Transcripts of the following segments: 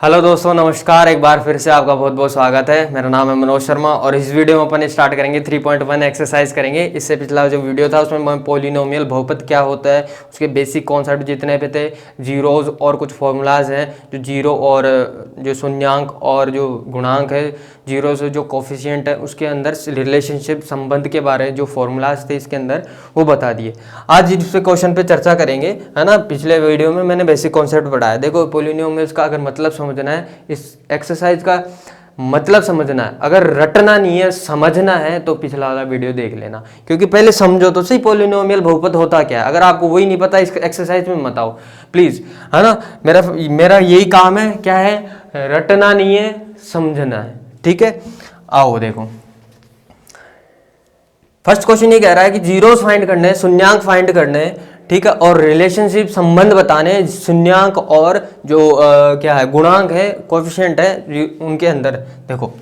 Hello दोस्तों, नमस्कार। एक बार फिर से आपका बहुत बहुत स्वागत है। मेरा नाम है मनोज शर्मा और इस वीडियो में अपन स्टार्ट करेंगे 3.1 एक्सरसाइज करेंगे। इससे पिछला जो वीडियो था उसमें पॉलिनोमियल बहुपद क्या होता है, उसके बेसिक कॉन्सेप्ट जितने पे थे, जीरोज और कुछ फॉर्मूलाज हैं जो जीरो और जो शून्यांक और जो गुणांक है, जीरो से जो कोफिशिएंट है उसके अंदर रिलेशनशिप संबंध के बारे में जो फॉर्मूलाज थे इसके अंदर वो बता दिए। आज इस क्वेश्चन पे चर्चा करेंगे, है ना। पिछले वीडियो में मैंने बेसिक कॉन्सेप्ट बताया। देखो, पॉलिनोमियल्स का अगर मतलब समझना है, इस एक्सरसाइज का मतलब समझना है, अगर रटना नहीं है समझना है तो पिछला वाला वीडियो देख लेना, क्योंकि पहले समझो तो सही पॉलिनोमियल बहुपद होता क्या है। अगर आपको वही नहीं पता इस एक्सरसाइज में मत आओ प्लीज, है ना। मेरा यही काम है, क्या है, रटना नहीं है समझना है, ठीक है। आओ देखो, फर्स्ट क्वेश्चन ये कह रहा है कि जीरोस फाइंड करने हैं, शून्यांक फाइंड करने हैं, ठीक है, और रिलेशनशिप संबंध बताने शून्यांक और जो क्या है गुणांक है, कोएफिशिएंट है उनके अंदर। देखो,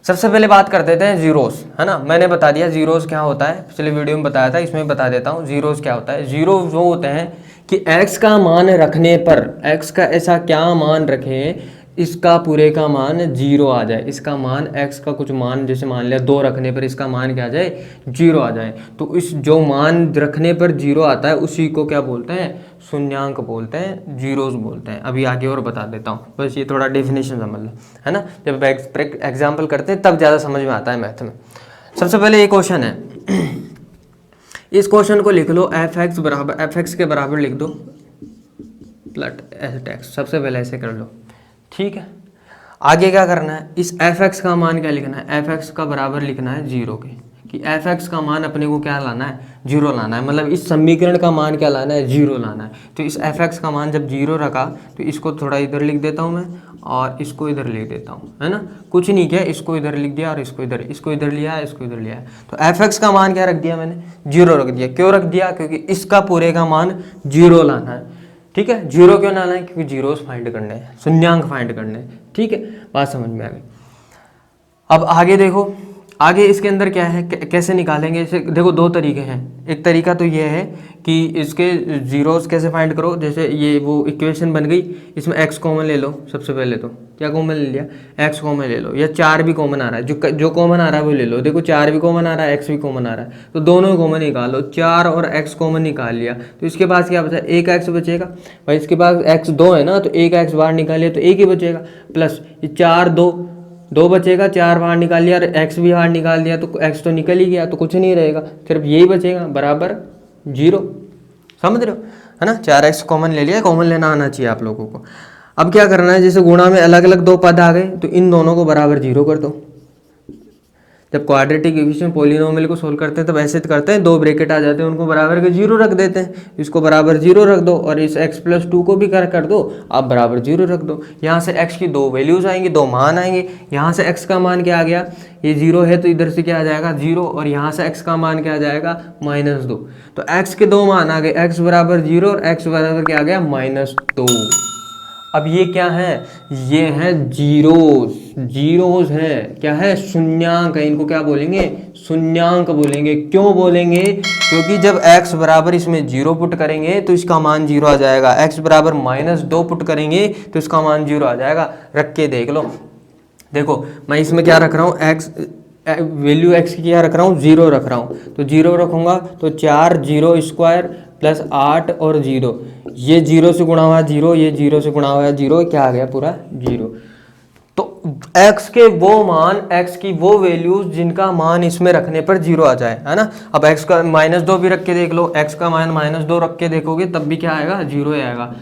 सबसे पहले बात करते थे जीरोस, है ना। मैंने बता दिया जीरोस क्या होता है, पिछले वीडियो में बताया था, इसमें बता देता हूँ जीरोस क्या होता है। जीरो वो होते हैं कि एक्स का मान रखने पर, एक्स का ऐसा क्या मान रखें इसका पूरे का मान जीरो आ जाए, इसका मान एक्स का कुछ मान, जैसे मान लिया 2 रखने पर इसका मान क्या आ जाए, जीरो आ जाए। तो इस जो मान रखने पर जीरो आता है उसी को क्या बोलते हैं, शून्यांक बोलते हैं, जीरोस बोलते हैं। अभी आगे और बता देता हूँ, बस ये थोड़ा डेफिनेशन समझ लो, है ना। जब एग्जाम्पल करते हैं तब ज़्यादा समझ में आता है मैथ में। सबसे पहले ये क्वेश्चन है, इस क्वेश्चन को लिख लो, एफ एक्स के बराबर लिख दो प्लस एच एक्स। सबसे पहले ऐसे कर लो, ठीक है। आगे क्या करना है, इस एफ एक्स का मान क्या लिखना है, एफ एक्स का बराबर लिखना है जीरो के, कि एफ एक्स का मान अपने को क्या लाना है, जीरो लाना है। मतलब इस समीकरण का मान क्या लाना है, जीरो लाना है। तो इस एफ एक्स का मान जब जीरो रखा तो इसको थोड़ा इधर लिख देता हूँ मैं और इसको इधर लिख देता हूँ, है ना। कुछ नहीं किया, इसको इधर लिख दिया और इसको इधर लिया, इसको इधर लिया। तो एफ एक्स का मान क्या रख दिया मैंने, जीरो रख दिया। क्यों रख दिया, क्योंकि इसका पूरे का मान जीरो लाना है, ठीक है। जीरो क्यों लाना है, क्योंकि जीरोस फाइंड करने हैं, शून्यांक फाइंड करने हैं, ठीक है। बात समझ में आ गई। अब आगे देखो, आगे इसके अंदर क्या है, कैसे निकालेंगे इसे। देखो, 2 तरीके हैं। एक तरीका तो ये है कि इसके जीरोस कैसे फाइंड करो, जैसे ये वो इक्वेशन बन गई, इसमें एक्स कॉमन ले लो। सबसे पहले तो क्या कॉमन ले लिया, एक्स कॉमन ले लो, या 4 भी कॉमन आ रहा है, जो कॉमन आ रहा है वो ले लो। देखो, 4 भी कॉमन आ रहा है, एक्स भी कॉमन आ रहा है, तो दोनों कॉमन निकालो। 4 और एक्स कॉमन निकाल लिया तो इसके पास क्या बचा, एक एक्स बचेगा। भाई इसके पास एक्स 2 है ना, तो एक एक्स बाहर निकालिए तो एक ही बचेगा, प्लस ये 4 2 बचेगा, 4 बाहर निकाल लिया और एक्स भी बाहर निकाल दिया तो एक्स तो निकल ही गया, तो कुछ नहीं रहेगा, सिर्फ यही बचेगा बराबर जीरो। समझ रहे हो, है ना। 4x कॉमन ले लिया, कॉमन लेना आना चाहिए आप लोगों को। अब क्या करना है, जैसे गुणा में अलग अलग 2 पद आ गए तो इन दोनों को बराबर जीरो कर दो। जब क्वाड्रेटिक इक्वेशन पॉलिनोमियल को सोल्व करते हैं तब ऐसे करते हैं, 2 ब्रैकेट आ जाते हैं, उनको बराबर के जीरो रख देते हैं। इसको बराबर जीरो रख दो और इस x+2 को भी कर दो, आप बराबर जीरो रख दो। यहाँ से x की 2 वैल्यूज आएंगी, 2 मान आएंगे। यहाँ से x का मान क्या आ गया, ये जीरो है तो इधर से क्या आ जाएगा, जीरो, और यहाँ से x का मान क्या आ जाएगा, -2। तो x के 2 मान आ गए, x बराबर जीरो और x बराबर क्या आ गया, -2। अब ये क्या है, ये है जीरोस, जीरोस है, क्या है, शून्यांक है। इनको क्या बोलेंगे, शून्यांक बोलेंगे। क्यों बोलेंगे, क्योंकि जब x बराबर इसमें जीरो पुट करेंगे तो इसका मान जीरो आ जाएगा, x बराबर -2 पुट करेंगे तो इसका मान जीरो आ जाएगा। रख के देख लो। देखो, मैं इसमें क्या रख रहा हूँ, x वैल्यू x की क्या रख रहा हूँ, जीरो रख रहा हूँ। तो जीरो रखूँगा तो 4 0 स्क्वायर प्लस 8 और 0, ये जीरो से गुणा हुआ जीरो, ये जीरो से गुणा हुआ जीरो, क्या आ गया, पूरा जीरो। तो x के वो मान, x की वो वैल्यूज जिनका मान इसमें रखने पर जीरो आ जाए, है ना। अब x का -2 भी रख के देख लो, x का मान -2 रख के देखोगे तब भी क्या आएगा, जीरो आएगा।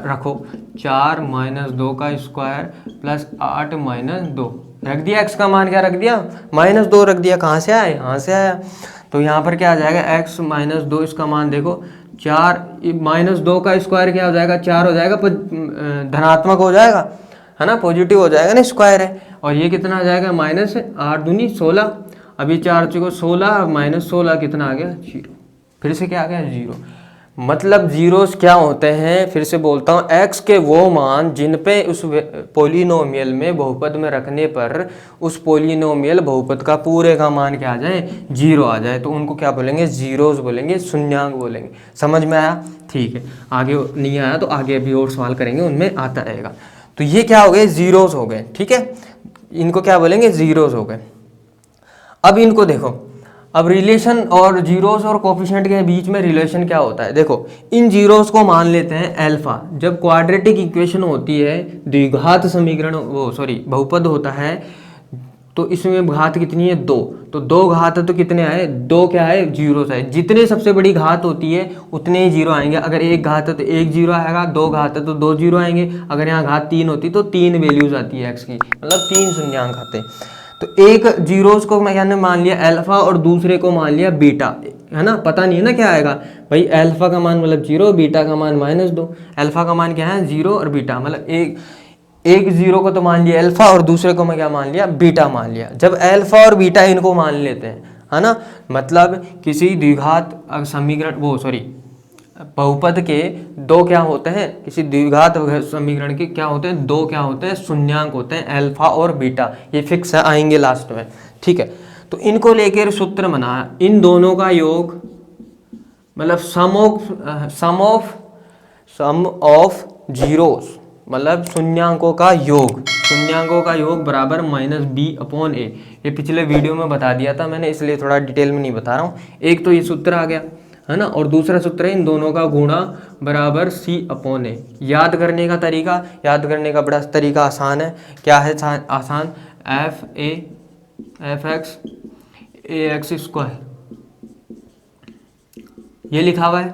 रखो 4 -2 का स्क्वायर प्लस 8 -2, रख दिया। x का मान क्या रख दिया, -2 रख दिया। कहाँ से आया, यहाँ से आया। तो यहाँ पर क्या आ जाएगा, x -2, इसका मान देखो 4, -2 का स्क्वायर क्या हो जाएगा, 4 हो जाएगा, धनात्मक हो जाएगा, है ना, पॉजिटिव हो जाएगा ना, स्क्वायर है। और ये कितना आ जाएगा, -8 दूनी 16। अभी 4 चुको 16, -16 कितना आ गया, जीरो। फिर से क्या आ गया, जीरो। मतलब जीरोस क्या होते हैं, फिर से बोलता हूँ, x के वो मान जिन पे उस पोलिनोमियल में बहुपद में रखने पर उस पोलिनोमियल बहुपद का पूरे का मान क्या आ जाए, जीरो आ जाए, तो उनको क्या बोलेंगे, जीरोस बोलेंगे, शून्यांक बोलेंगे। समझ में आया, ठीक है। आगे नहीं आया तो आगे भी और सवाल करेंगे, उनमें आता रहेगा। तो ये क्या हो गए, जीरोस हो गए, ठीक है, इनको क्या बोलेंगे, जीरोस हो गए। अब इनको देखो, अब रिलेशन और जीरोस और कोफिशिएंट के बीच में रिलेशन क्या होता है, देखो इन जीरोस को मान लेते हैं अल्फा। जब क्वाड्रेटिक इक्वेशन होती है, द्विघात समीकरण, वो सॉरी बहुपद होता है, तो इसमें घात कितनी है, दो, तो दो घात है तो कितने आए, दो क्या है, जीरोस है। जितने सबसे बड़ी घात होती है उतने ही जीरो आएंगे। अगर एक घात है तो एक जीरो आएगा, दो घात है तो दो जीरो आएंगे। अगर यहाँ घात तीन होती तो तीन वैल्यूज आती है एक्स की, मतलब तीन शून्यांक आते हैं। तो एक जीरोस को मैंने मान लिया अल्फा और दूसरे को मान लिया बीटा, है ना, पता नहीं है ना क्या आएगा भाई, अल्फा का मान मतलब जीरो, बीटा का मान -2। अल्फा का मान क्या है, जीरो, और बीटा मतलब एक जीरो को तो मान लिया अल्फा और दूसरे को मैं क्या मान लिया, बीटा मान लिया। जब अल्फा और बीटा इनको मान लेते हैं, है ना, मतलब किसी द्विघात समीकरण, वो सॉरी बहुपद के दो क्या होते हैं, किसी द्विघात समीकरण के क्या होते हैं, दो क्या होते हैं, शून्यांक होते हैं, अल्फा और बीटा, ये फिक्स है, आएंगे लास्ट में, ठीक है। तो इनको लेकर सूत्र बनाया, इन दोनों का योग मतलब सम ऑफ जीरोस, मतलब शून्यांकों का योग बराबर -b/a। ये पिछले वीडियो में बता दिया था मैंने, इसलिए थोड़ा डिटेल में नहीं बता रहा हूँ। एक तो ये सूत्र आ गया, है ना, और दूसरा सूत्र है इन दोनों का गुणा बराबर c/a। याद करने का बड़ा तरीका आसान है। क्या है आसान, f(x) ax², ये लिखा हुआ है।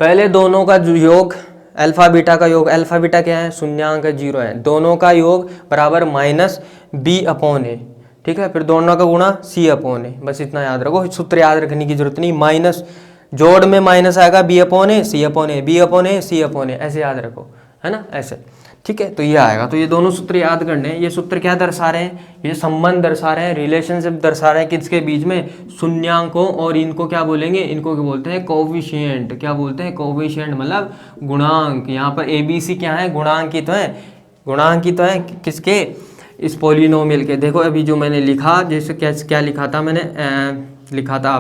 पहले दोनों का योग, अल्फा बीटा का योग, अल्फा बीटा क्या है, शून्यांक है, जीरो है, दोनों का योग बराबर -b/a, ठीक है। फिर दोनों का गुणा c/a, बस इतना याद रखो, सूत्र याद रखने की जरूरत नहीं। माइनस जोड़ में माइनस आएगा b/a, c/a, b/a, c/a, ऐसे याद रखो, है ना, ऐसे, ठीक है। तो ये आएगा, तो ये दोनों सूत्र याद करने हैं। ये सूत्र क्या दर्शा रहे हैं, ये संबंध दर्शा रहे हैं, रिलेशनशिप दर्शा रहे हैं किसके बीच में, शून्यांकों, और इनको क्या बोलेंगे, इनको क्या बोलते हैं, कोफिशिएंट। क्या बोलते हैं, कोफिशिएंट मतलब गुणांक। यहाँ पर ABC क्या है, गुणांकित है किसके, इस पॉलिनोमियल के। देखो अभी जो मैंने लिखा, जैसे क्या लिखा था मैंने,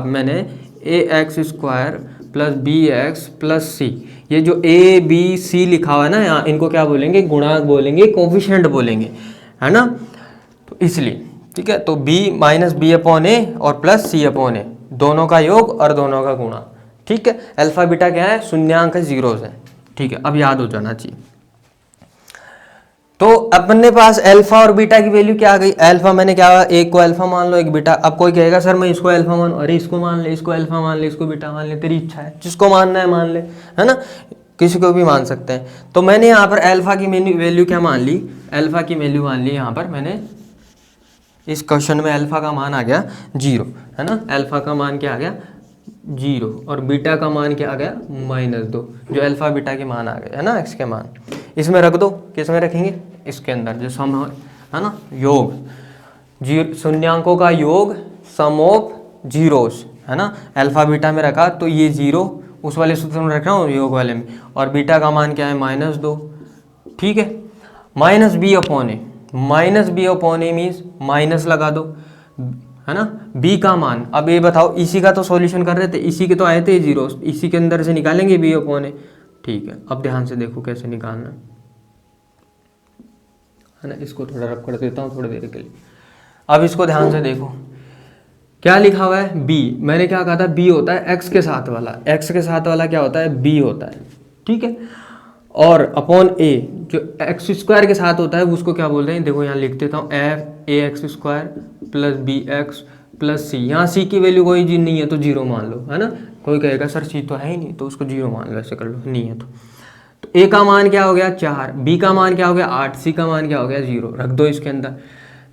मैंने ax² + bx + c, ये जो ABC लिखा हुआ है ना यहाँ, इनको क्या बोलेंगे, गुणांक बोलेंगे, कोफिशिएंट बोलेंगे, है ना। तो इसलिए ठीक है, तो b -b/a और +c/a, दोनों का योग और दोनों का गुणा, ठीक है। अल्फा बीटा क्या है, शून्यांक है, जीरोस है, ठीक है। अब याद हो जाना चाहिए। तो अपने पास अल्फा और बीटा की वैल्यू क्या आ गई, अल्फा मैंने क्या, एक को अल्फा मान लो, एक बीटा। अब कोई कहेगा सर मैं इसको अल्फा मान, अरे इसको मान ले, इसको अल्फा मान ले, इसको बीटा मान ले, तेरी इच्छा है, जिसको मानना है मान ले, है ना, किसी को भी मान सकते हैं। तो मैंने यहाँ पर अल्फा की वैल्यू क्या मान ली, अल्फा की वैल्यू मान ली यहाँ पर मैंने, इस क्वेश्चन में अल्फा का मान आ गया 0, है ना, अल्फा का मान क्या आ गया 0, और बीटा का मान क्या आ गया -2, जो अल्फा बीटा के मान आ गए, है ना, एक्स के मान। इसमें रख दो, किस में रखेंगे, इसके अंदर जो सम है ना, योग शून्यांकों का योग, सम ऑफ जीरोस, है ना, अल्फा बीटा में रखा तो ये 0 उस वाले सूत्र में रख रहा हूँ, योग वाले में, और बीटा का मान क्या है -2, ठीक है। -b/a मीन्स माइनस लगा दो, है ना, b का मान। अब ये बताओ, इसी का तो सॉल्यूशन कर रहे थे, इसी के तो आए थे जीरो, इसी के अंदर से निकालेंगे b/a, ठीक है। अब ध्यान से देखो कैसे निकालना है ना, इसको थोड़ा रख कर देता हूँ थोड़ी देर के लिए। अब इसको ध्यान से देखो, क्या लिखा हुआ है b, मैंने क्या कहा था, b होता है x के साथ वाला, x के साथ वाला क्या होता है, b होता है, ठीक है। और अपॉन a जो x² के साथ होता है उसको क्या बोलते हैं, देखो यहाँ लिख देता हूँ, f(ax² + bx + c। यहाँ c की वैल्यू कोई जी नहीं है तो 0 मान लो, है ना। कोई कहेगा सर c तो है ही नहीं, तो उसको 0 मान लो, ऐसे कर लो, नहीं है तो a का मान क्या हो गया 4, b का मान क्या हो गया 8, c का मान क्या हो गया 0, रख दो इसके अंदर।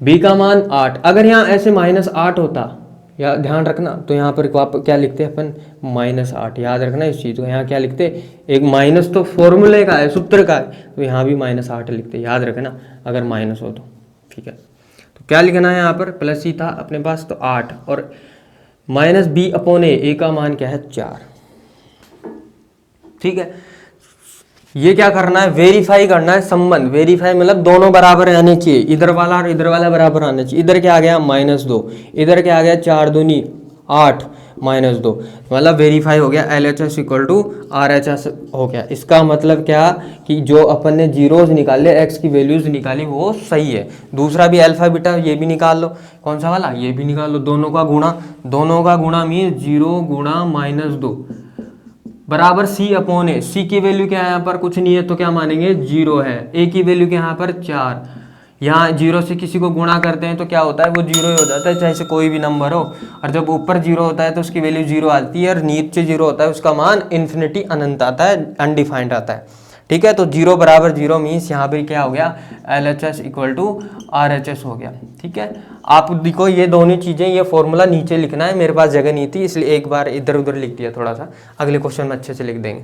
b का मान 8, अगर यहाँ ऐसे -8 होता, या ध्यान रखना, तो यहाँ पर क्या लिखते हैं अपन, -8, याद रखना इस चीज़ को। यहाँ क्या लिखते, एक माइनस तो फॉर्मूले का है, सूत्र का है, तो यहाँ भी -8 लिखते, याद रखना अगर माइनस हो तो, ठीक है। तो क्या लिखना है यहाँ पर, प्लस ही था अपने पास तो 8, और -b/a का मान क्या है 4, ठीक है। ये क्या करना है, वेरीफाई करना है संबंध, वेरीफाई मतलब दोनों बराबर आने चाहिए, इधर वाला और इधर वाला बराबर आना चाहिए। इधर क्या आ गया -2, इधर क्या आ गया 4 दूनी 8, -2, मतलब वेरीफाई हो गया LHS इक्वल टू RHS हो गया। इसका मतलब क्या कि जो अपन ने जीरोज निकाले, x की वैल्यूज निकाली वो सही है। दूसरा भी अल्फा बीटा ये भी निकाल लो, कौन सा वाला, ये भी निकाल लो, दोनों का गुणा मीन 0 गुणा -2 बराबर C अपॉन ए। सी की वैल्यू क्या है यहाँ पर, कुछ नहीं है तो क्या मानेंगे 0 है। ए की वैल्यू क्या यहाँ पर 4, यहाँ 0 से किसी को गुणा करते हैं तो क्या होता है वो 0 ही हो जाता है, चाहे से कोई भी नंबर हो। और जब ऊपर 0 होता है तो उसकी वैल्यू 0 आती है, और नीचे 0 होता है उसका मान इन्फिनिटी अनंत आता है, अनडिफाइंड आता है। ठीक है, तो 0 बराबर 0 मीन्स यहाँ पर क्या हो गया, LHS इक्वल टू RHS हो गया। ठीक है, आप देखो ये दोनों चीज़ें, ये फॉर्मूला नीचे लिखना है, मेरे पास जगह नहीं थी इसलिए एक बार इधर उधर लिख दिया थोड़ा सा, अगले क्वेश्चन में अच्छे से लिख देंगे।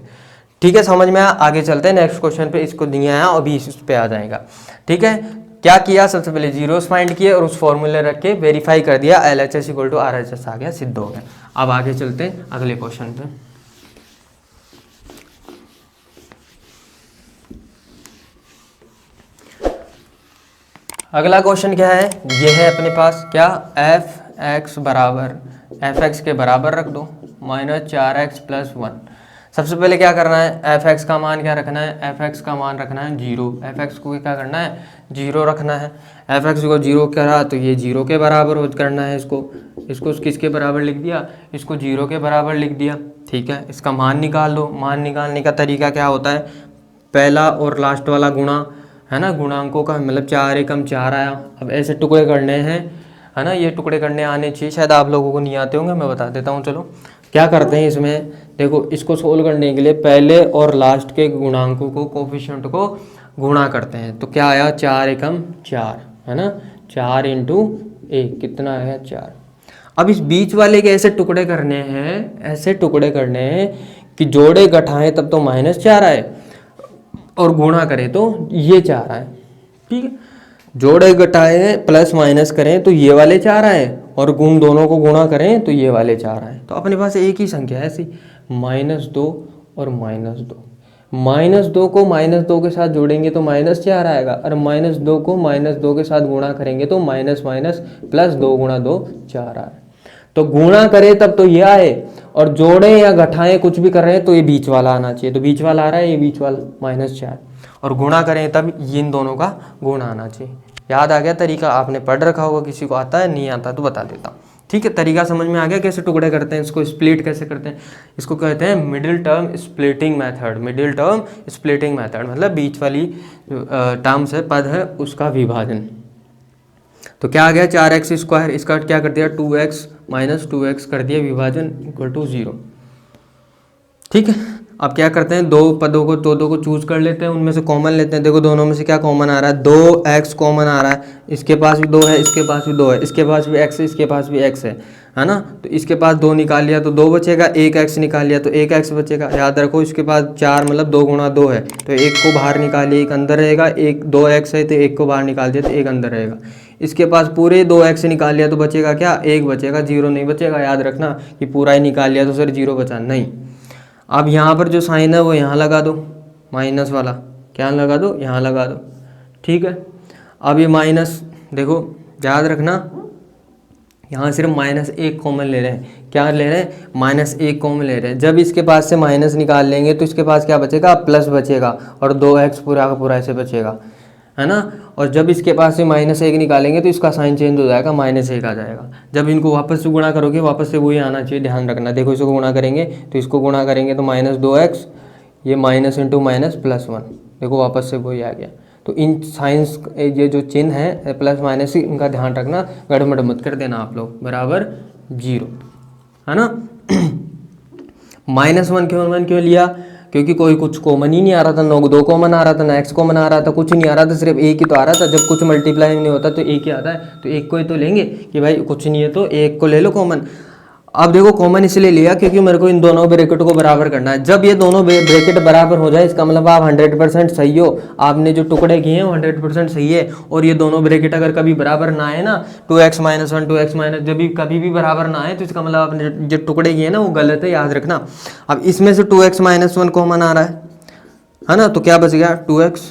ठीक है, समझ में आया। आगे चलते हैं नेक्स्ट क्वेश्चन पे, इसको दिया है अभी इस पे आ जाएगा। ठीक है, क्या किया, सबसे पहले जीरोस फाइंड किए और उस फॉर्मूले रख के वेरीफाई कर दिया, LHS इक्वल टू RHS आ गया, सिद्ध हो गया। अब आगे चलते हैं अगले क्वेश्चन पे। अगला क्वेश्चन क्या है, ये है अपने पास क्या, f(x) के बराबर रख दो -4x + 1। सबसे पहले क्या करना है, f(x) का मान क्या रखना है, f(x) का मान रखना है 0। f(x) को क्या करना है, 0 रखना है। f(x) को 0 करा तो ये 0 के बराबर करना है, इसको किसके बराबर लिख दिया, इसको 0 के बराबर लिख दिया। ठीक है, इसका मान निकाल दो। मान निकालने का तरीका क्या होता है, पहला और लास्ट वाला गुणा है ना, गुणांकों का मतलब 4 एकम 4 आया। अब ऐसे टुकड़े करने हैं, है ना, ये टुकड़े करने आने चाहिए, शायद आप लोगों को नहीं आते होंगे, मैं बता देता हूँ। चलो क्या करते हैं इसमें, देखो इसको सोल्व करने के लिए पहले और लास्ट के गुणांकों को, कोफिशिएंट को गुणा करते हैं। तो क्या आया, 4 एकम 4, है ना, 4 × 1 कितना आया 4। अब इस बीच वाले के ऐसे टुकड़े करने हैं, कि जोड़े घटाएं तब तो -4 आए और गुणा करें तो ये 4 आए। ठीक है, जोड़े घटाए प्लस माइनस करें तो ये वाले 4 आए, और गुण दोनों को गुणा करें तो ये वाले 4 आए। तो अपने पास एक ही संख्या है ऐसी, -2 और -2। -2 को -2 के साथ जोड़ेंगे तो -4 आएगा, और -2 को -2 के साथ गुणा करेंगे तो +2 × 2 4 आए। तो गुणा करें तब तो ये आए, और जोड़ें या घटाएं कुछ भी कर रहे हैं तो ये बीच वाला आना चाहिए। तो बीच वाला आ रहा है, ये बीच वाला -4, और गुणा करें तब इन दोनों का गुण आना चाहिए। याद आ गया तरीका, आपने पढ़ रखा होगा, किसी को आता है नहीं आता तो बता देता हूँ। ठीक है, तरीका समझ में आ गया, कैसे टुकड़े करते हैं, इसको स्प्लिट कैसे करते हैं। इसको कहते हैं middle term splitting method. Middle term splitting method मतलब बीच वाली टर्म्स है, पद है, उसका विभाजन। तो क्या आ गया, 4x², इसका क्या कर दिया 2x - 2x कर दिया, विभाजन इक्वल टू 0। ठीक है, अब क्या करते हैं, दो पदों को चूज कर लेते हैं, उनमें से कॉमन लेते हैं। देखो दोनों में से क्या कॉमन आ रहा है, 2x कॉमन आ रहा है, इसके पास भी 2 है, इसके पास भी 2 है, इसके पास भी x है, इसके पास भी x है ना। तो इसके पास 2 निकाल लिया तो 2 बचेगा, 1x निकाल लिया तो 1x बचेगा। याद रखो इसके पास 4 मतलब 2 × 2 है, तो 1 को बाहर निकालिए, 1 अंदर रहेगा। 2x है तो 1 को बाहर निकाल दिया तो 1 अंदर रहेगा। इसके पास पूरे 2x निकाल लिया तो बचेगा क्या, 1 बचेगा, 0 नहीं बचेगा। याद रखना कि पूरा ही निकाल लिया तो सर 0 बचा नहीं। अब यहाँ पर जो साइन है वो यहाँ लगा दो, माइनस वाला क्या लगा दो, यहाँ लगा दो। ठीक है, अब ये माइनस, देखो याद रखना यहाँ सिर्फ -1 कॉमन ले रहे हैं। क्या ले रहे हैं, -1 कॉमन ले रहे हैं। जब इसके पास से माइनस निकाल लेंगे तो इसके पास क्या बचेगा, प्लस बचेगा, और 2x पूरा का पूरा ऐसे बचेगा, है ना। और जब इसके पास से -1 निकालेंगे तो इसका साइन चेंज हो जाएगा, -1 आ जाएगा। जब इनको वापस से गुणा करोगे वापस से वही आना चाहिए, ध्यान रखना। देखो इसको गुणा करेंगे तो इसको गुणा करेंगे तो -2x, ये माइनस इंटू माइनस +1, देखो वापस से वही आ गया। तो इन साइंस ये जो चिन्ह है प्लस माइनस, इनका ध्यान रखना, गड़बड़ मत कर देना आप लोग, बराबर 0, है ना। -1 क्यों लिया, क्योंकि कोई कुछ कॉमन ही नहीं आ रहा था, 2 कॉमन आ रहा था, ना x कॉमन आ रहा था, कुछ नहीं आ रहा था, सिर्फ 1 ही तो आ रहा था। जब कुछ मल्टीप्लाई नहीं होता तो 1 ही आता है, तो 1 को ही तो लेंगे कि भाई कुछ नहीं है तो 1 को ले लो कॉमन। अब देखो कॉमन इसलिए लिया क्योंकि मेरे को इन दोनों ब्रैकेट को बराबर करना है। जब ये दोनों ब्रैकेट बराबर हो जाए इसका मतलब आप 100% सही हो, आपने जो टुकड़े किए हैं वो 100% सही है। और ये दोनों ब्रैकेट अगर कभी बराबर ना आए ना, 2x - 1 2x - जब भी कभी भी बराबर ना आए तो इसका मतलब आपने जो टुकड़े किए ना वो गलत है, याद रखना। अब इसमें से 2x - 1 कॉमन आ रहा है ना, तो क्या बच गया 2x।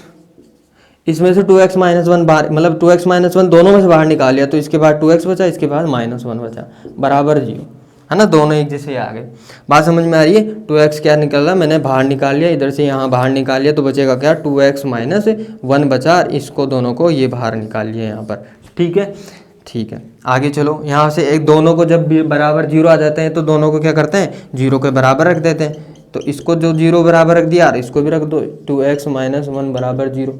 इसमें से 2x - 1 बाहर, मतलब 2x - 1 दोनों में से बाहर निकाल लिया तो इसके बाद 2x बचा, इसके बाद -1 बचा, बराबर 0, है ना, दोनों एक जैसे आ गए। बात समझ में आ रही है। 2x क्या निकल रहा, मैंने बाहर निकाल लिया, इधर से यहाँ बाहर निकाल लिया, तो बचेगा क्या 2x माइनस 1 बचा, इसको दोनों को ये बाहर निकाल लिया यहाँ पर। ठीक है, ठीक है, आगे चलो। यहाँ से एक दोनों को जब बराबर 0 आ जाते हैं तो दोनों को क्या करते हैं, 0 के बराबर रख देते हैं। तो इसको जो 0 बराबर रख दिया, इसको भी रख दो, 2x माइनस 1 बराबर 0।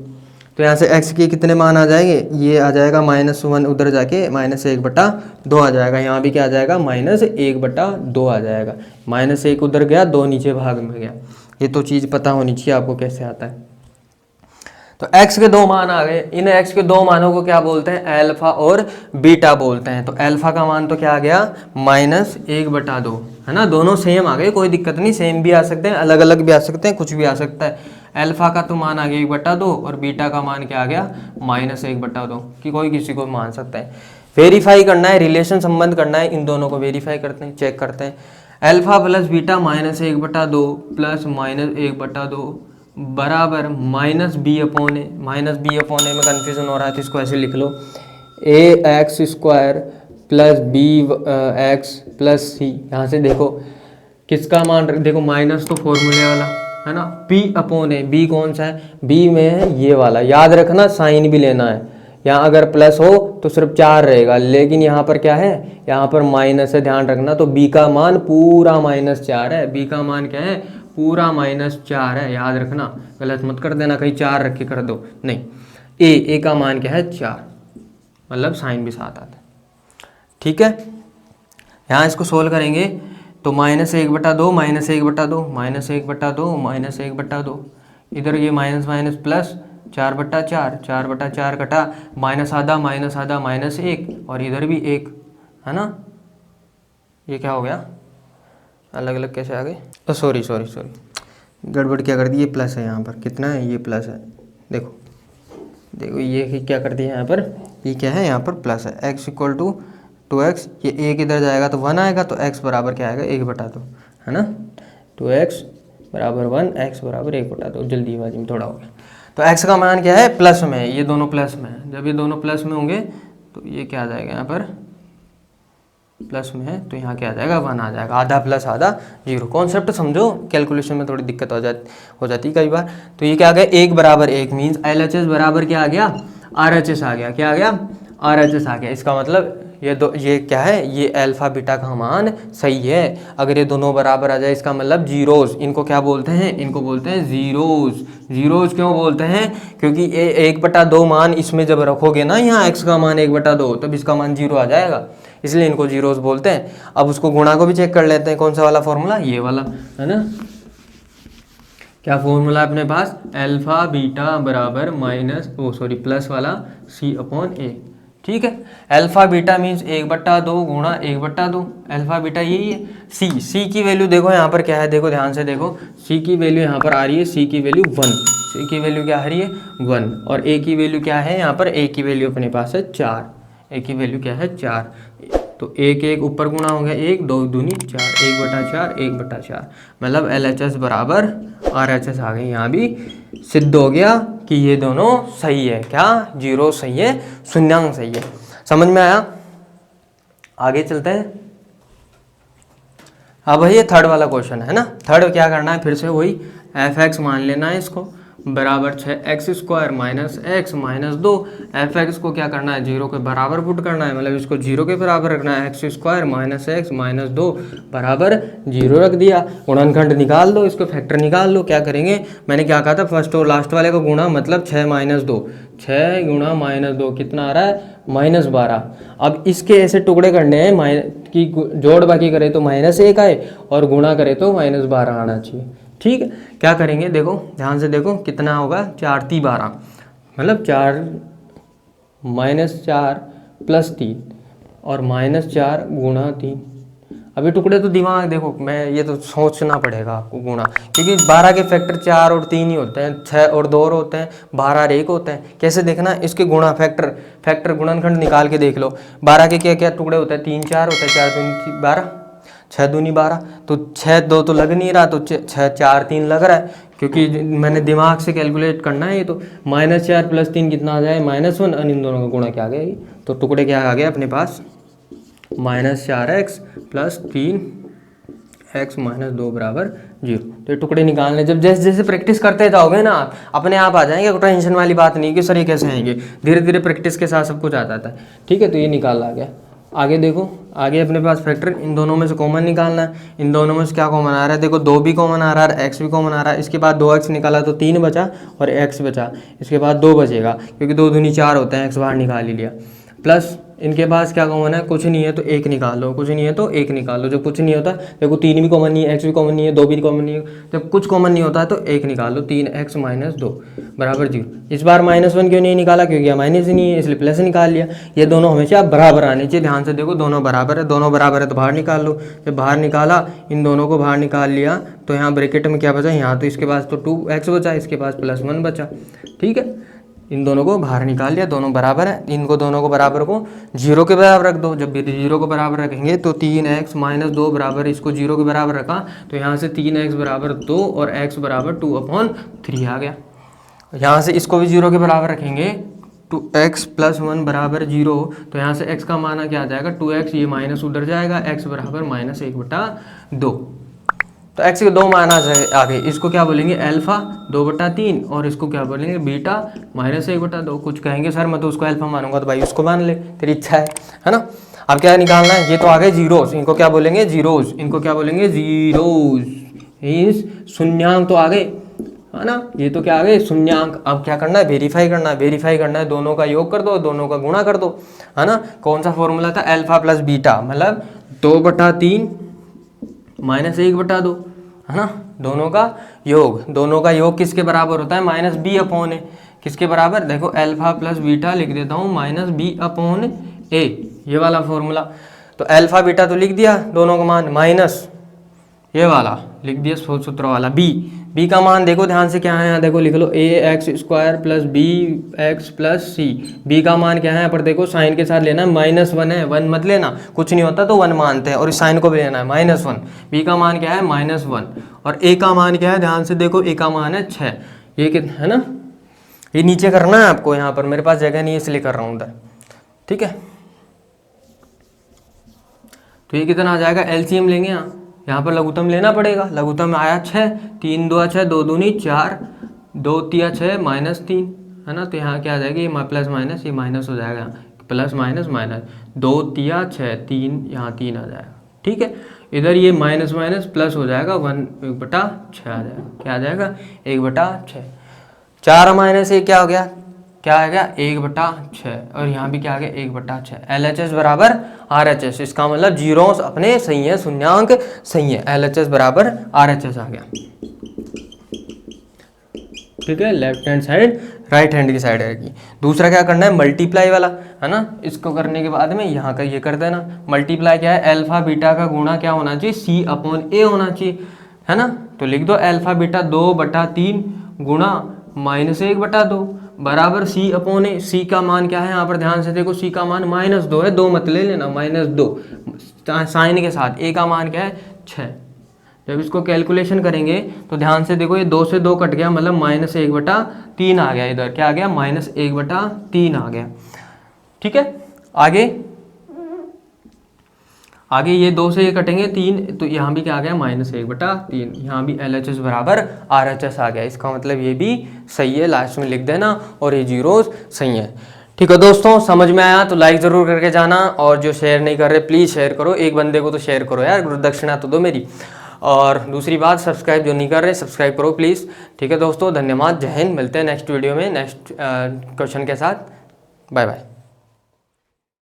तो यहाँ से x के कितने मान आ जाएंगे, ये आ जाएगा -1, उधर जाके -1/2 आ जाएगा, यहाँ भी क्या आ जाएगा -1/2 आ जाएगा। -1 उधर गया, 2 नीचे भाग में गया। ये तो चीज़ पता होनी चाहिए आपको कैसे आता है। तो x के 2 मान आ गए। इन x के 2 मानों को क्या बोलते हैं, अल्फा और बीटा बोलते हैं। तो अल्फा का मान तो क्या आ गया -1/2, है ना, दोनों सेम आ गए, कोई दिक्कत नहीं, सेम भी आ सकते हैं, अलग अलग भी आ सकते हैं, कुछ भी आ सकता है। अल्फा का तो मान आ गया 1/2 और बीटा का मान क्या आ गया -1/2, कि कोई किसी को मान सकता है। वेरीफाई करना है, रिलेशन संबंध करना है, इन दोनों को वेरीफाई करते हैं, चेक करते हैं। अल्फा प्लस बीटा -1/2 प्लस -1/2 बराबर -b/a। -b/a में कन्फ्यूजन हो रहा है तो इसको ऐसे लिख लो, ax² plus bx plus c। यहाँ से देखो किसका मान देखो, माइनस तो फॉर्मूले वाला है ना, p/a। b कौन सा है, b में है ये वाला, याद रखना, साइन भी लेना है। यहाँ अगर प्लस हो तो सिर्फ 4 रहेगा, लेकिन यहाँ पर क्या है, यहाँ पर माइनस है, ध्यान रखना। तो b का मान पूरा -4 है, b का मान क्या है, पूरा -4 है, याद रखना, गलत मत कर देना कहीं 4 रख के कर दो, नहीं। ए का मान क्या है 4, मतलब साइन भी साथ आता है। ठीक है, यहाँ इसको सोल्व करेंगे तो -1/2 -1/2 -1/2 -1/2, इधर ये माइनस माइनस प्लस 4/4, 4/4 कटा, -आधा -1, और इधर भी 1, है ना। ये क्या हो गया, अलग अलग कैसे आ गए, सॉरी गड़बड़ क्या कर दी, ये प्लस है, यहाँ पर कितना है, ये प्लस है, देखो देखो ये क्या कर दिया यहाँ पर, ये क्या है, यहाँ पर प्लस है। x = 2x, ये 1 इधर जाएगा तो 1 आएगा, तो x बराबर क्या आएगा 1/2, है ना। 2x बराबर 1, x बराबर 1/2, जल्दीबाजी में थोड़ा हो गया। तो x का मान क्या है, प्लस में है, ये दोनों प्लस में है। जब ये दोनों प्लस में होंगे तो ये क्या आ जाएगा, यहाँ पर प्लस में है तो यहाँ क्या आ जाएगा 1 आ जाएगा, आधा प्लस आधा 0। कॉन्सेप्ट समझो, कैलकुलेशन में थोड़ी दिक्कत हो जाती है कई बार। तो ये क्या आ गया, 1 बराबर 1 मीन्स LHS बराबर क्या आ गया, RHS आ गया। क्या आ गया, RHS आ गया। इसका मतलब ये क्या है, ये अल्फा बीटा का मान सही है। अगर ये दोनों बराबर आ जाए इसका मतलब जीरोस, इनको क्या बोलते हैं, इनको बोलते हैं जीरोस। जीरोस क्यों बोलते हैं, क्योंकि 1/2 मान इसमें जब रखोगे ना, यहाँ x का मान 1/2, तब इसका मान 0 आ जाएगा, इसलिए इनको जीरोस बोलते हैं। अब उसको गुणा को भी चेक कर लेते हैं, कौन सा वाला फॉर्मूला, ये वाला, है ना। क्या फॉर्मूला अपने पास, अल्फा बीटा बराबर प्लस वाला c/a। ठीक है, अल्फा बीटा मीन्स 1/2 गुणा 1/2, अल्फा बीटा यही है। सी की वैल्यू देखो यहाँ पर क्या है, देखो ध्यान से देखो, सी की वैल्यू यहाँ पर आ रही है, सी की वैल्यू 1, सी की वैल्यू क्या आ रही है 1, और ए की वैल्यू क्या है, यहाँ पर ए की वैल्यू अपने पास है 4, ए की वैल्यू क्या है 4। तो 1 ऊपर गुणा हो गया 1, 2 दूनी 4, 1/4 1/4, मतलब LHS बराबर RHS आ गई। यहाँ भी सिद्ध हो गया कि ये दोनों सही है, क्या, जीरो सही है, शून्यांक सही है। समझ में आया, आगे चलते हैं। अब ये थर्ड वाला क्वेश्चन है ना। थर्ड क्या करना है, फिर से वही fx मान लेना है, इसको बराबर 6x² minus x minus 2। fx को क्या करना है, 0 के बराबर पुट करना है, मतलब इसको 0 के बराबर रखना है। x² माइनस x माइनस 2 बराबर 0 रख दिया। गुणनखंड निकाल दो, इसको फैक्टर निकाल लो। क्या करेंगे, मैंने क्या कहा था, फर्स्ट और लास्ट वाले को गुणा, मतलब 6 माइनस 2, 6 गुणा -2 कितना आ रहा है -12। अब इसके ऐसे टुकड़े करने हैं कि जोड़ बाकी करे तो -1 आए और गुणा करे तो -12 आना चाहिए। ठीक है, क्या करेंगे, देखो ध्यान से देखो, कितना होगा, 4 × 12, मतलब 4 -4 + 3 और -4 गुणा 3। अभी टुकड़े तो दिमाग देखो, मैं ये तो सोचना पड़ेगा आपको गुणा, क्योंकि 12 के फैक्टर 4 और 3 ही होते हैं, 6 और 2 और होते हैं, 12 और 1 होते हैं। कैसे देखना, इसके गुणा फैक्टर गुणनखंड निकाल के देख लो। 12 के क्या क्या टुकड़े होते हैं, 3 4 होते हैं, 4 दूनी 12, 6 दूनी 12, तो 6 2 तो लग नहीं रहा, तो 6 4 3 लग रहा है, क्योंकि मैंने दिमाग से कैलकुलेट करना है। ये तो -4 + 3 कितना आ जाए, -1, और इन दोनों का गुणा क्या आ गया, तो टुकड़े क्या आ गया अपने पास -4x प्लस 3x - 2 बराबर 0। तो ये टुकड़े निकालने, जब जैसे जैसे प्रैक्टिस करते जाओगे ना आप अपने आप आ जाएंगे, कोई टेंशन वाली बात नहीं कि सर ये कैसे आएंगे, धीरे धीरे प्रैक्टिस के साथ सब कुछ आ जाता है। ठीक है, तो ये निकाल आ गया। आगे देखो, आगे अपने पास फैक्टर, इन दोनों में से कॉमन निकालना है। इन दोनों में से क्या कॉमन आ रहा है, देखो 2 भी कॉमन आ रहा है, x भी कॉमन आ रहा है। इसके बाद 2x निकाला तो 3 बचा और x बचा, इसके बाद 2 बचेगा क्योंकि 2 दूनी 4 होते हैं, x बाहर निकाल ही लिया। प्लस इनके पास क्या कॉमन है, कुछ नहीं है तो 1 निकाल लो, कुछ नहीं है तो 1 निकाल लो। जब कुछ नहीं होता, देखो 3 भी कॉमन नहीं है, x भी कॉमन नहीं है, 2 भी कॉमन नहीं है, जब कुछ कॉमन नहीं होता है तो 1 निकाल लो। 3x - 2 बराबर 0। इस बार -1 क्यों नहीं निकाला, क्योंकि यहाँ माइनस ही नहीं है इसलिए प्लस निकाल लिया। ये दोनों हमेशा बराबर आने चाहिए, ध्यान से देखो दोनों बराबर है, दोनों बराबर है तो बाहर निकाल लो। जब बाहर निकाला, इन दोनों को बाहर निकाल लिया तो यहाँ ब्रैकेट में क्या बचा, यहाँ तो इसके पास तो 2x बचा, इसके पास +1 बचा। ठीक है, इन दोनों को बाहर निकाल लिया, दोनों बराबर है, इनको दोनों को बराबर को 0 के बराबर रख दो। जब भी 0 को बराबर रखेंगे तो 3x - 2 बराबर, इसको 0 के बराबर रखा तो यहाँ से 3x बराबर 2 और x बराबर 2/3 आ गया। यहाँ से इसको भी 0 के बराबर रखेंगे, 2x + 1 बराबर 0, तो यहाँ से x का मान क्या आ जाएगा, 2x, ये माइनस उधर जाएगा, x बराबर -1/2। तो x के 2 मान आ गए, इसको क्या बोलेंगे, अल्फा 2/3 और इसको क्या बोलेंगे, बीटा -1/2। कुछ कहेंगे सर मैं तो उसको अल्फा मानूंगा, तो भाई उसको मान ले, तेरी इच्छा है ना। अब क्या निकालना है, ये तो आ गए जीरोस, इनको क्या बोलेंगे, जीरोस, इनको क्या बोलेंगे, जीरोस, मीन्स शून्यांक तो आ गए, है ना। ये तो क्या आ गए, शून्यांक। अब क्या करना है, वेरीफाई करना है, वेरीफाई करना है, दोनों का योग कर दो, दोनों का गुणा कर दो, है ना। कौन सा फॉर्मूला था, अल्फा प्लस बीटा, मतलब 2/3 -1/2, है ना। दोनों का योग किसके बराबर होता है, -b/a। किसके बराबर, देखो अल्फा प्लस बीटा लिख देता हूँ -b/a, ये वाला फॉर्मूला। तो अल्फा बीटा तो लिख दिया, दोनों का मान, माइनस ये वाला लिख दिया सूत्र वाला b का मान देखो ध्यान से क्या है, यहाँ देखो लिख लो ax² + bx + c। b का मान क्या है यहाँ पर देखो, साइन के साथ लेना है, -1 है, 1 मत लेना, कुछ नहीं होता तो 1 मानते हैं, और इस साइन को भी लेना है -1। b का मान क्या है, -1, और a का मान क्या है, ध्यान से देखो, a का मान है 6। ये कितना है ना, ये नीचे करना है आपको, यहाँ पर मेरे पास जगह नहीं है इसलिए कर रहा हूँ उधर। ठीक है, तो ये कितना आ जाएगा, एलसीएम लेंगे यहाँ पर लघुत्तम लेना पड़ेगा। लघुत्तम आया 6, 3 2 6, 2 दूनी 4, 2 3 6 -3, है ना। तो यहाँ क्या आ जाएगा, ये प्लस माइनस, ये माइनस हो जाएगा, प्लस माइनस माइनस, 2 3 6, 3 यहाँ 3 आ जाएगा। ठीक है, इधर ये माइनस माइनस प्लस हो जाएगा, 1/6 आ जाएगा। क्या आ जाएगा, 1/6। 4 माइनस 1 क्या हो गया, क्या आ गया, 1/6, और यहाँ भी क्या आ गया, 1/6। LHS बराबर RHS, इसका मतलब जीरोस अपने सही है, शून्यांक सही है, LHS बराबर RHS आ गया। ठीक है, left hand side right hand की साइड रहेगी। दूसरा क्या करना है, मल्टीप्लाई वाला, है ना। इसको करने के बाद में यहाँ का ये कर देना। मल्टीप्लाई क्या है, अल्फा बीटा का गुणा क्या होना चाहिए, C/A होना चाहिए, है ना। तो लिख दो अल्फा बीटा 2/3 गुणा -1/2 बराबर C/A। C का मान क्या है, यहाँ पर ध्यान से देखो, C का मान -2 है, 2 मत ले लेना, -2 साइन के साथ। A का मान क्या है, 6। जब इसको कैलकुलेशन करेंगे तो ध्यान से देखो, ये 2 से 2 कट गया, मतलब -1/3 आ गया, इधर क्या आ गया, -1/3 आ गया। ठीक है, आगे ये 2 से ये कटेंगे 3, तो यहाँ भी क्या आ गया, -1/3। यहाँ भी LHS बराबर RHS आ गया, इसका मतलब ये भी सही है, लास्ट में लिख देना, और ये जीरोस सही है। ठीक है दोस्तों, समझ में आया तो लाइक ज़रूर करके जाना, और जो शेयर नहीं कर रहे प्लीज़ शेयर करो, एक बंदे को तो शेयर करो यार, गुरु दक्षिणा तो दो मेरी। और दूसरी बात, सब्सक्राइब जो नहीं कर रहे सब्सक्राइब करो प्लीज़। ठीक है दोस्तों, धन्यवाद, जय हिंद, मिलते हैं नेक्स्ट वीडियो में नेक्स्ट क्वेश्चन के साथ। Bye bye.